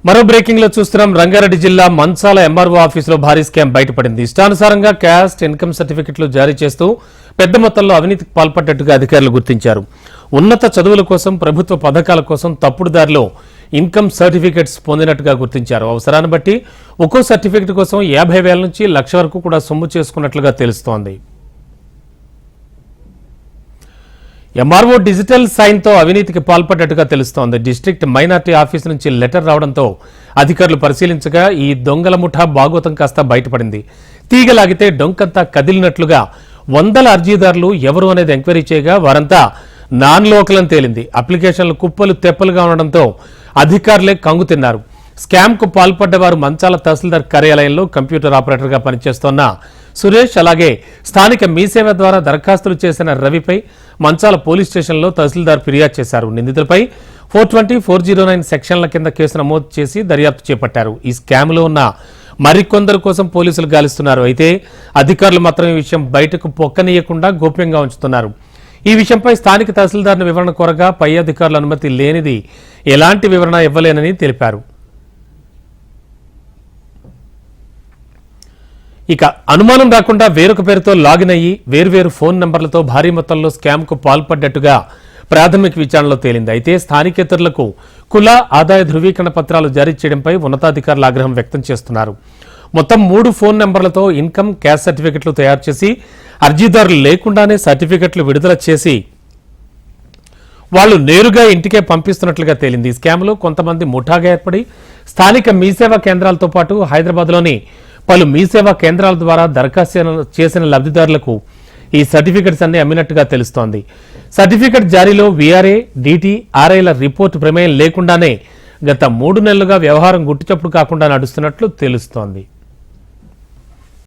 మరో బ్రేకింగ్ లో చూస్తున్నాం. రంగారెడ్డి జిల్లా మంచాల ఎంఆర్ఓ ఆఫీసులో భారీ స్కామ్ బయటపడింది. ఇష్టానుసారంగా క్యాస్ట్ ఇన్కమ్ సర్టిఫికెట్లు జారీ చేస్తూ పెద్ద మొత్తంలో అవినీతికి పాల్పడ్డట్టుగా అధికారులు గుర్తించారు. ఉన్నత చదువుల కోసం, ప్రభుత్వ పథకాల కోసం తప్పుడు దారిలో ఇన్కమ్ సర్టిఫికెట్స్ పొందినట్టుగా గుర్తించారు. అవసరాన్ని బట్టి ఒక్కో సర్టిఫికెట్ కోసం 50,000 నుంచి 1,00,000 వరకు కూడా సొమ్ము చేసుకున్నట్లుగా తెలుస్తోంది. ఎంఆర్ఓ డిజిటల్ సైన్ తో అవినీతికి పాల్పడ్డట్టుగా తెలుస్తోంది. డిస్ట్రిక్ట్ మైనార్టీ ఆఫీసు నుంచి లెటర్ రావడంతో అధికారులు పరిశీలించగా ఈ దొంగల ముఠా భాగోతం కాస్త బయటపడింది. తీగలాగితే డొంకంతా కదిలినట్లుగా వందల అర్జీదారులు ఎవరు అనేది ఎంక్వైరీ చేయగా వారంతా నాన్ లోకల్ అని తేలింది. అప్లికేషన్లు కుప్పలు తెప్పలుగా ఉండడంతో అధికారులే కంగు తిన్నారు. స్కామ్ కు పాల్పడ్డవారు మంచాల తహసీల్దార్ కార్యాలయంలో కంప్యూటర్ ఆపరేటర్ గా పనిచేస్తోన్న సురేష్, అలాగే స్థానిక మీసేవ ద్వారా దరఖాస్తులు చేసిన రవిపై మంచాల పోలీస్ స్టేషన్లో తహసీల్దార్ ఫిర్యాదు చేశారు. నిందితులపై 420, 409 సెక్షన్ల కింద కేసు నమోదు చేసి దర్యాప్తు చేపట్టారు. ఈ స్కామ్ లో ఉన్న మరికొందరు కోసం పోలీసులు గాలిస్తున్నారు. అయితే అధికారులు మాత్రం ఈ విషయం బయటకు పొక్కనీయకుండా గోప్యంగా ఉంచుతున్నారు. ఈ విషయంపై స్థానిక తహసీల్దార్ను వివరణ కోరగా పై అధికారుల అనుమతి లేనిది ఎలాంటి వివరణ ఇవ్వలేనని తెలిపారు. ఇక అనుమానం రాకుండా వేరొక పేరుతో లాగిన్ అయ్యి వేర్వేరు ఫోన్ నంబర్లతో భారీ మొత్తంలో స్కామ్ కు పాల్పడ్డట్టుగా ప్రాథమిక విచారణలో తేలింది. అయితే స్థానికేతరులకు కుల ఆదాయ ధృవీకరణ పత్రాలు జారీ చేయడంపై ఉన్నతాధికారులు ఆగ్రహం వ్యక్తం చేస్తున్నారు. మొత్తం 3 ఫోన్ నంబర్లతో ఇన్కమ్, క్యాస్ట్ సర్టిఫికెట్లు తయారు చేసి అర్జీదారులు లేకుండానే సర్టిఫికెట్లు విడుదల చేసి వాళ్లు నేరుగా ఇంటికే పంపిస్తున్నట్లుగా తేలింది. ఈ స్కామ్లో కొంతమంది ముఠాగా ఏర్పడి స్థానిక మీసేవా కేంద్రాలతో పాటు హైదరాబాద్లోని పలు మీసేవా కేంద్రాల ద్వారా దరఖాస్తు చేసిన లబ్ధిదారులకు ఈ సర్టిఫికెట్స్ అన్ని అమ్మినట్టుగా తెలుస్తోంది. సర్టిఫికెట్ జారీలో వీఆర్ఏ, డీటీ, ఆర్ఐల రిపోర్టు ప్రమేయం లేకుండానే గత 3 నెలలుగా వ్యవహారం గుట్టుచప్పుడు కాకుండా నడుస్తున్నట్లు తెలుస్తోంది.